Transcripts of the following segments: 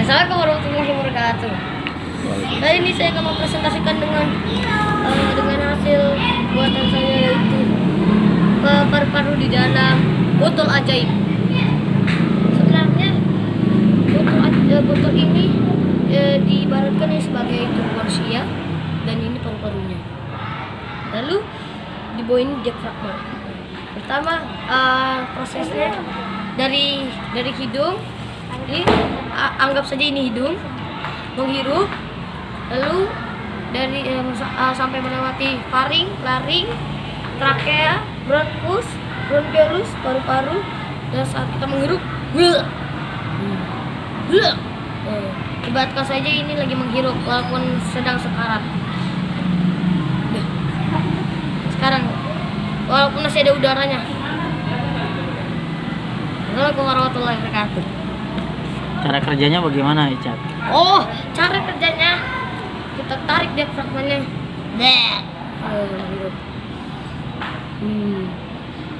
Assalamualaikum warahmatullahi wabarakatuh. Kali ini saya akan mempresentasikan dengan hasil buatan saya, yaitu paru-paru di dalam botol ajaib. Sebenarnya botol ini diibaratkan sebagai tubuh manusia dan ini paru-parunya. Lalu di bawah ini diafragma. Pertama prosesnya dari hidung. Ini anggap saja ini hidung, menghirup, lalu dari sampai melewati faring, laring, trakea, bronkus, bronkiolus, paru-paru, dan saat kita menghirup, ibaratkan saja ini lagi menghirup walaupun sedang sekarat. Sekarang walaupun masih ada udaranya. Assalamualaikum warahmatullahi wabarakatuh. Cara kerjanya bagaimana, Icat? Oh, cara kerjanya kita tarik diafragmanya. Menghirup.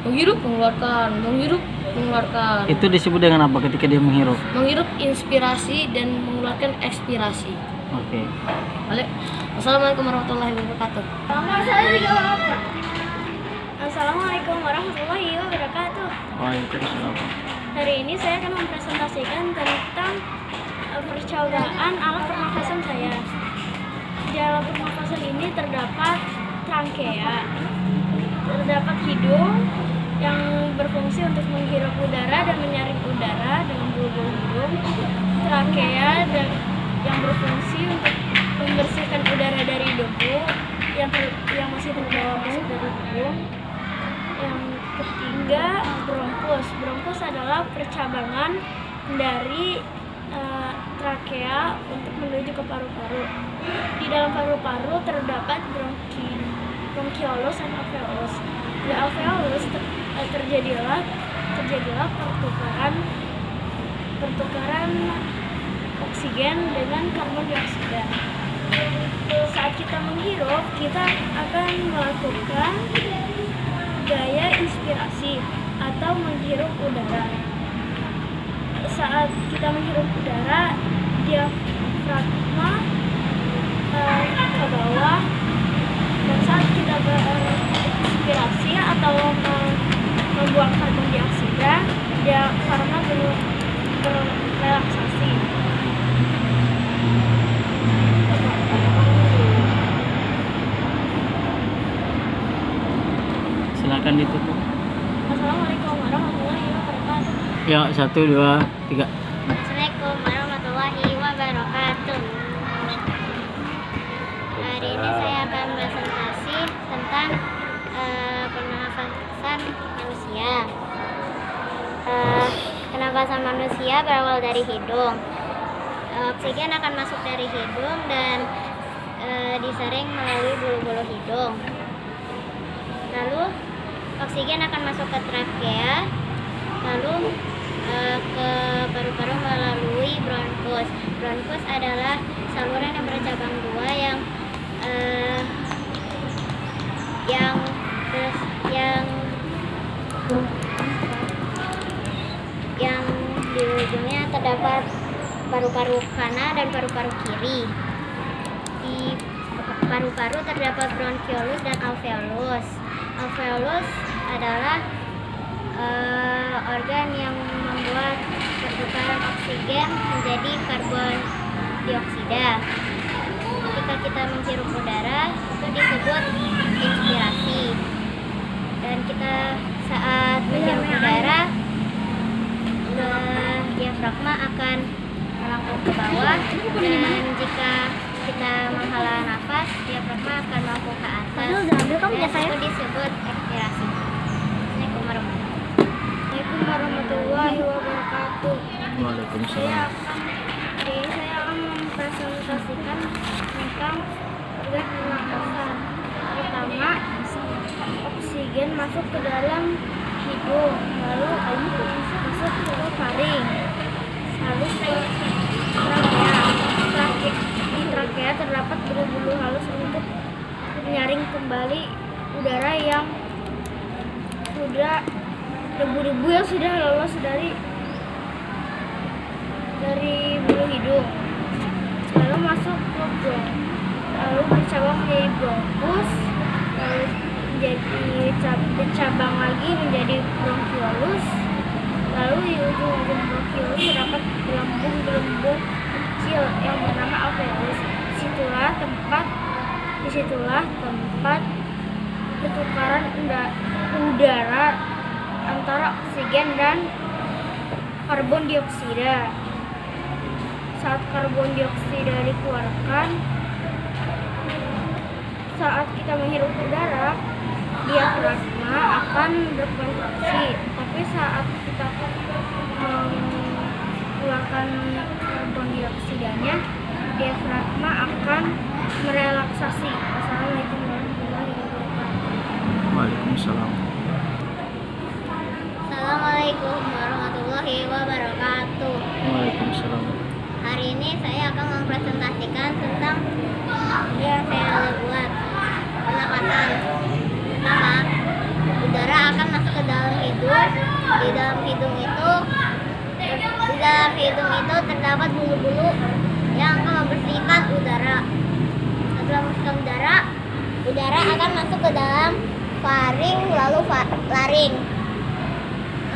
Menghirup, mengeluarkan, menghirup, mengeluarkan. Itu disebut dengan apa ketika dia menghirup? Menghirup inspirasi dan mengeluarkan ekspirasi. Oke. Balik. Assalamualaikum warahmatullahi wabarakatuh. Assalamualaikum warahmatullahi wabarakatuh. Waalaikumsalam. Hari ini saya akan mempresentasikan tentang percobaan alat pernafasan saya. Di alat pernafasan ini terdapat trankea, terdapat hidung yang berfungsi untuk menghirup udara dan menyaring udara dengan bulu-bulu hidung, trakea yang berfungsi untuk membersihkan udara dari debu yang masih terbawa masuk dari hidung. Yang ketiga, bronkus adalah percabangan dari trakea untuk menuju ke paru-paru. Di dalam paru-paru terdapat bronkiolus dan alveolus. Di alveolus terjadilah pertukaran oksigen dengan karbon dioksida. Saat kita menghirup, kita akan melakukan gaya inspirasi atau menghirup udara. Saat kita menghirup udara, diafragma ke bawah, dan saat kita berinspirasi atau membuang karbon dioksida, diafragma berrelaksasi. Silakan ditutup. Assalamualaikum warahmatullahi wabarakatuh. Ya, 1, 2, 3. Assalamualaikum warahmatullahi wabarakatuh. Hari ini saya akan presentasi tentang pernafasan manusia. Pernafasan manusia berawal dari hidung. Oksigen akan masuk dari hidung dan disaring melalui bulu-bulu hidung. Lalu oksigen akan masuk ke trakea, lalu ke paru-paru melalui bronkus. Bronkus adalah saluran yang bercabang dua yang di ujungnya terdapat paru-paru kanan dan paru-paru kiri. Di paru-paru terdapat bronkiolus dan alveolus. Alveolus adalah organ yang membuat pertukaran oksigen menjadi karbon dioksida. Ketika kita menghirup udara, itu disebut inspirasi. Dan kita saat menghirup udara, diafragma akan melengkung ke bawah, dan jika kita menghela nafas, diafragma akan melengkung ke atas. Dan itu disebut ekspirasi. Assalamualaikum warahmatullahi wabarakatuh. Waalaikumsalam. Saya akan mempresentasikan tentang organ pernafasan. Pertama, oksigen masuk ke dalam hidung, lalu masuk ke faring, lalu ke trakea. Di trakea terdapat bulu-bulu halus untuk menyaring kembali udara yang sudah debu-debu yang sudah lolos dari bulu hidung. bercabang menjadi bronkus, lalu bercabang lagi menjadi bronkiolus, lalu di ujung-ujung bronkiolus terdapat gelembung-gelembung kecil yang bernama alveolus. Disitulah tempat pertukaran udara antara oksigen dan karbon dioksida. Saat karbon dioksida dikeluarkan, saat kita menghirup udara, diafragma akan berkontraksi. Tapi saat kita mengeluarkan karbon dioksidanya, diafragma akan merelaksasi. Assalamualaikum warahmatullahi wabarakatuh. Waalaikumsalam. Assalamualaikum warahmatullahi wabarakatuh. Waalaikumsalam. Hari ini saya akan mempresentasikan tentang yang saya buat pernapasan. Pertama, udara akan masuk ke dalam hidung. Di dalam hidung itu terdapat bulu-bulu yang akan membersihkan udara. Setelah masukkan udara akan masuk ke dalam faring, lalu laring,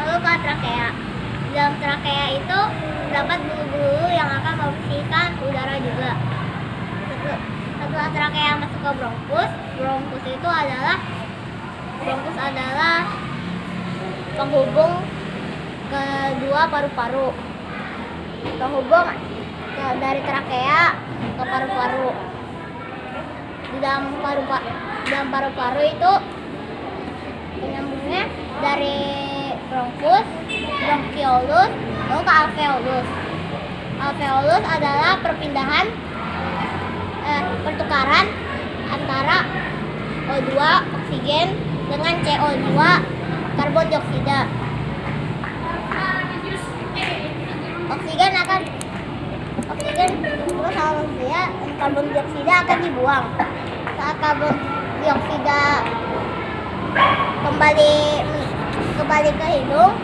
lalu ke trakea. Di dalam trakea itu terdapat bulu-bulu yang akan membersihkan udara juga. Setelah trakea masuk ke bronkus, bronkus adalah penghubung kedua paru-paru, penghubung dari trakea ke paru-paru. Di dalam paru-paru itu penyambungnya dari bronkus, bronkiolus, lalu ke alveolus. Alveolus adalah pertukaran antara O2 oksigen dengan CO2 karbon dioksida. Karbon dioksida akan dibuang. Saat karbon dioksida kembali ke hidung,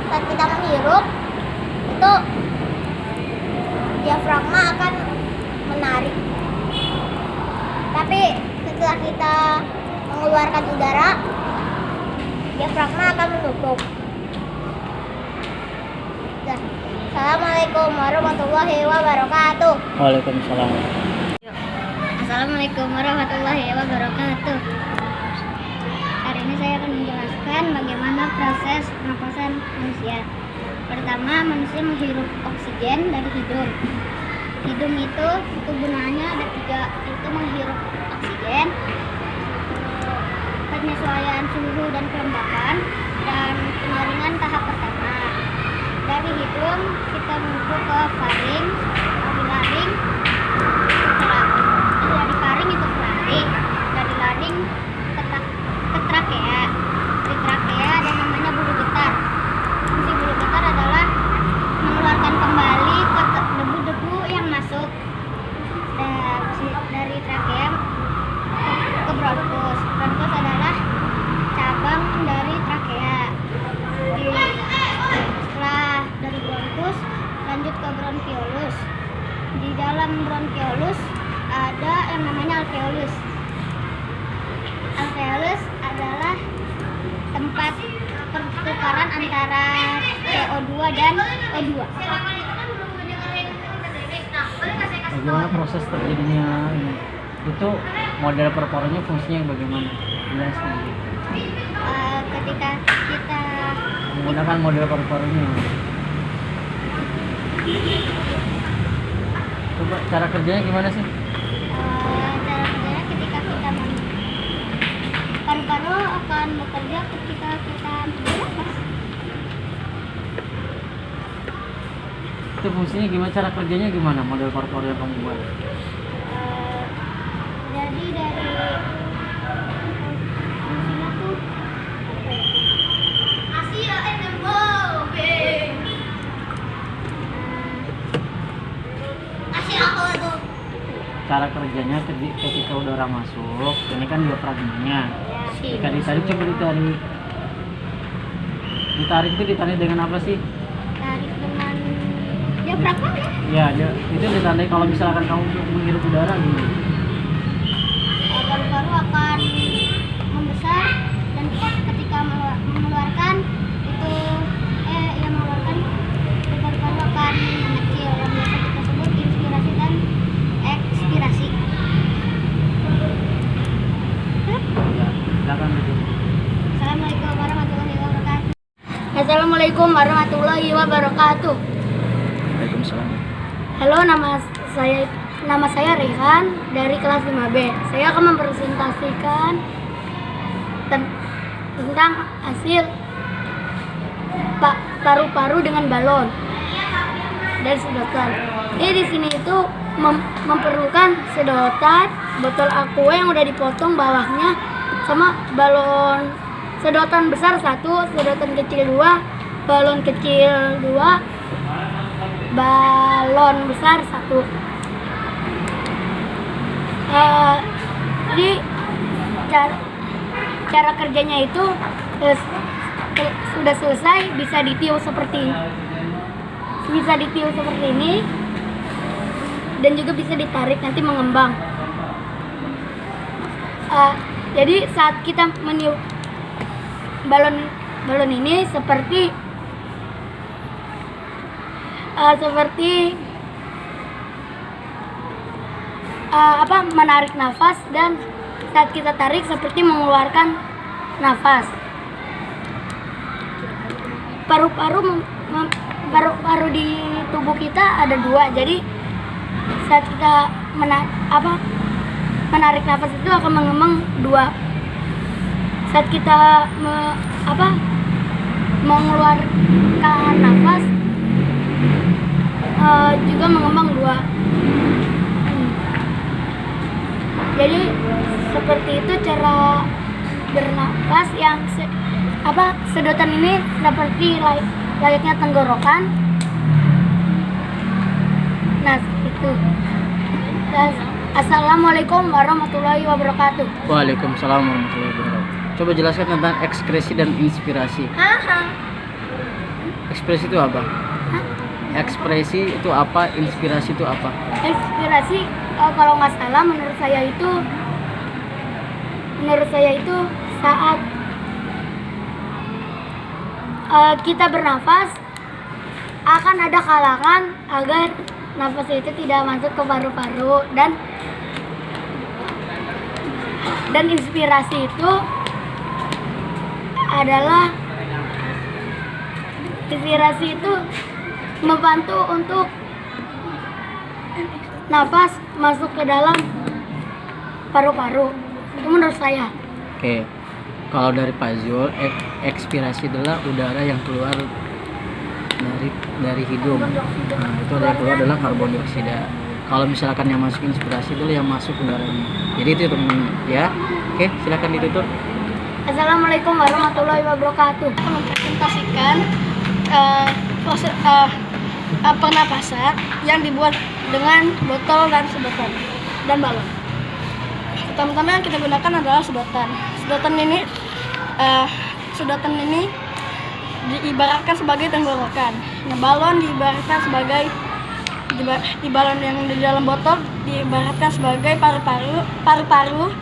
saat kita menghirup itu diafragma akan menarik. Tapi setelah kita mengeluarkan udara, diafragma akan menutup. Assalamualaikum warahmatullahi wabarakatuh. Waalaikumsalam. Assalamualaikum warahmatullahi wabarakatuh. Hari ini saya akan menjelaskan bagaimana proses pernapasan manusia. Pertama, manusia menghirup oksigen dari hidung. Hidung itu gunanya ada 3, itu menghirup oksigen, penyesuaian suhu dan kelembapan, dan penyaringan tahap pertama. Dari hidung kita menuju ke faring, dari laring dari faring itu ke laring, dari laring ke trakea. Di trakea ada namanya bulu getar. Fungsi bulu getar adalah mengeluarkan kembali debu-debu yang masuk dari trakea ke bronkus. Bronkus adalah cabang dari trakea. Setelah dari bronkus lanjut ke bronkiolus. Di dalam bronkiolus ada yang namanya alveolus. Alveolus adalah tempat pertukaran antara CO2 dan O2. Bagaimana proses terjadinya ini? Itu model paru-parunya fungsinya bagaimana? Jelaskan. Ketika kita Menggunakan model paru-parunya. Coba cara kerjanya gimana sih? cara kerjanya ketika kita paru-paru akan bekerja ketika kita bernafas. Itu fungsinya gimana? Cara kerjanya gimana? Model paru-paru yang kamu buat? Jadi dari fungsinya tuh Cara kerjanya ketika udara masuk, ini kan diafragmanya. Ketika ditarik, coba ditarik. Itu ditarik dengan apa sih? tarik dengan diafragma ya. Ya, itu ditandai kalau misalkan kamu menghirup udara gini. Assalamualaikum warahmatullahi wabarakatuh. Waalaikumsalam. Halo, nama saya Rehan dari kelas 5B. Saya akan mempresentasikan tentang hasil paru-paru dengan balon dan sedotan. Ini di sini itu memerlukan sedotan, botol aqua yang udah dipotong bawahnya, sama balon sedotan besar 1, sedotan kecil 2, balon kecil 2, balon besar 1. Jadi cara kerjanya itu sudah selesai, bisa ditiup seperti ini, dan juga bisa ditarik, nanti mengembang. Jadi saat kita meniup balon ini seperti menarik nafas, dan saat kita tarik seperti mengeluarkan nafas. Paru-paru di tubuh kita ada 2, jadi saat kita menarik nafas itu akan mengembang 2. Saat kita mengeluarkan nafas juga mengembang 2. Jadi seperti itu cara bernafas. Yang sedotan ini seperti layaknya tenggorokan. Nah, itu. Assalamualaikum warahmatullahi wabarakatuh. Waalaikumsalam warahmatullahi wabarakatuh. Coba jelaskan tentang ekspresi dan inspirasi. Ekspresi itu apa? Ekspresi itu apa? Inspirasi itu apa? Inspirasi, kalau nggak salah menurut saya itu saat kita bernafas akan ada halangan agar nafas itu tidak masuk ke paru-paru, dan inspirasi itu membantu untuk nafas masuk ke dalam paru-paru. Itu menurut saya. Oke. Kalau dari Pak Zul, ekspirasi adalah udara yang keluar dari hidung. Nah, itu ada yang keluar adalah karbon dioksida. Kalau misalkan yang masuk inspirasi adalah yang masuk udaranya. Jadi itu teman-teman ya. Oke, silakan ditutup. Assalamualaikum warahmatullahi wabarakatuh. Mempresentasikan proses pernapasan yang dibuat dengan botol dan sedotan dan balon. Pertama-tama yang kita gunakan adalah sedotan. Sedotan ini diibaratkan sebagai tenggorokan. Nah, balon diibaratkan sebagai balon yang di dalam botol diibaratkan sebagai paru-paru,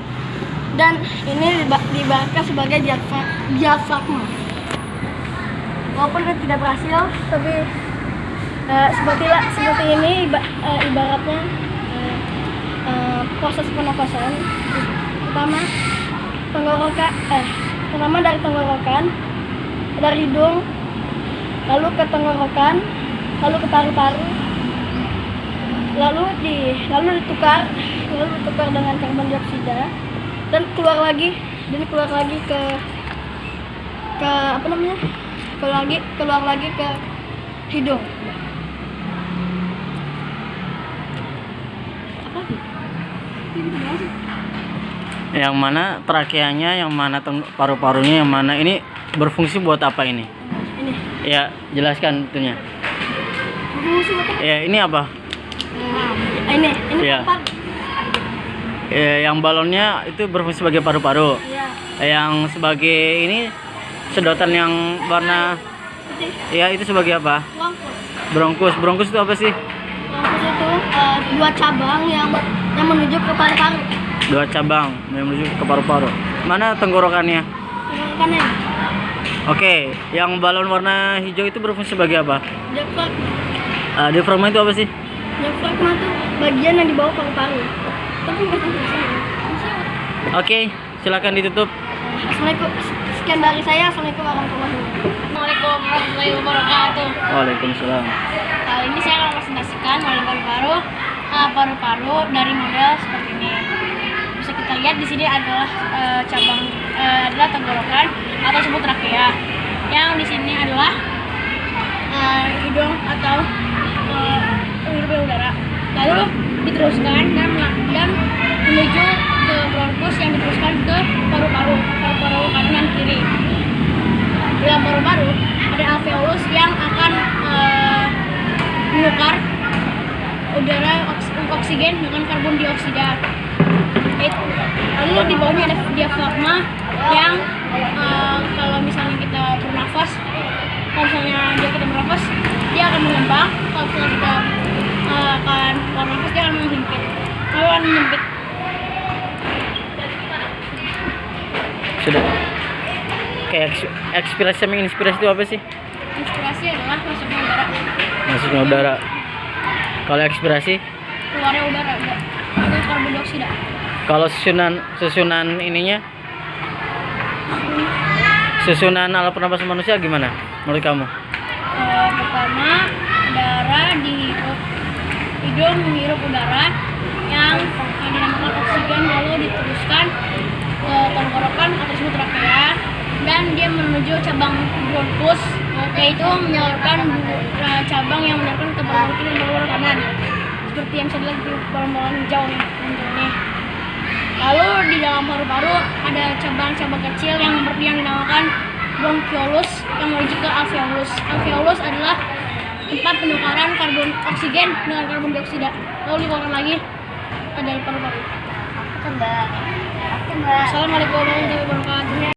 dan ini diibaratkan sebagai diafragma. Walaupun tidak berhasil, tapi seperti ini ibaratnya proses pernapasan. Pertama dari tenggorokan, dari hidung, lalu ke tenggorokan, lalu ke paru-paru, lalu ditukar dengan karbon dioksida, dan keluar lagi ke keluar lagi ke hidung. Yang mana trakeanya, yang mana paru-parunya, yang mana ini berfungsi buat apa ini? Ini. Ya, jelaskan itunya. Berfungsi buat apa? Ya, ini apa? Ini Ya. paru. Yang balonnya itu berfungsi sebagai paru-paru. Iya. Yang sebagai ini sedotan yang warna Putih. ya itu sebagai apa? Bronkus. Bronkus itu apa sih? Bronkus itu 2 cabang yang menuju ke paru-paru. 2 cabang yang menuju ke paru-paru. Mana tenggorokannya? Tenggorokannya. Oke, yang balon warna hijau itu berfungsi sebagai apa? Diafragma. Diafragma itu apa sih? Diafragma itu bagian yang di bawah paru-paru. Tapi nggak tahu. Oke, silakan ditutup. Assalamualaikum. sekian dari saya. Assalamualaikum warahmatullahi wabarakatuh. Assalamualaikum warahmatullahi wabarakatuh. Waalaikumsalam. Kali ini saya akan presentasikan model paru-paru dari model seperti ini. Bisa kita lihat di sini adalah adalah tenggorokan atau semut trakea. Yang di sini adalah hidung atau hirup udara. Lalu diteruskan dan menuju ke bronkus yang diteruskan ke paru-paru kanan dan kiri. Dalam paru-paru ada alveolus yang akan menukar udara oksigen dengan karbon dioksida. Lalu di bawahnya ada diafragma yang kalau misalnya kita bernafas, dia akan mengembang. Kalau misalnya kita akan keluar nafas, dia akan menyempit. Sudah. Kayak ekspirasi sama inspirasi itu apa sih? Inspirasi adalah masuknya udara, Masuknya udara. Kalau ekspirasi? keluarnya udara, itu karbon dioksida. Kalau susunan ininya? Susunan alat pernapasan manusia gimana menurut kamu? Pertama, darah dihirup, hidung menghirup udara yang dinamakan oksigen, lalu diteruskan ke tenggorokan atau semut trakea, dan dia menuju cabang bronkus, yaitu menyalurkan cabang yang menyalurkan ke paru-paru kiri dan paru-paru kanan, seperti yang bisa dilihat di bola-bola hijau nih. Lalu di dalam paru-paru ada cabang-cabang kecil yang dinamakan bronchiolus yang menuju ke alveolus. Alveolus adalah tempat penukaran karbon oksigen dengan karbon dioksida. Lalu dikeluarkan lagi dari paru-paru. Assalamualaikum warahmatullahi wabarakatuh.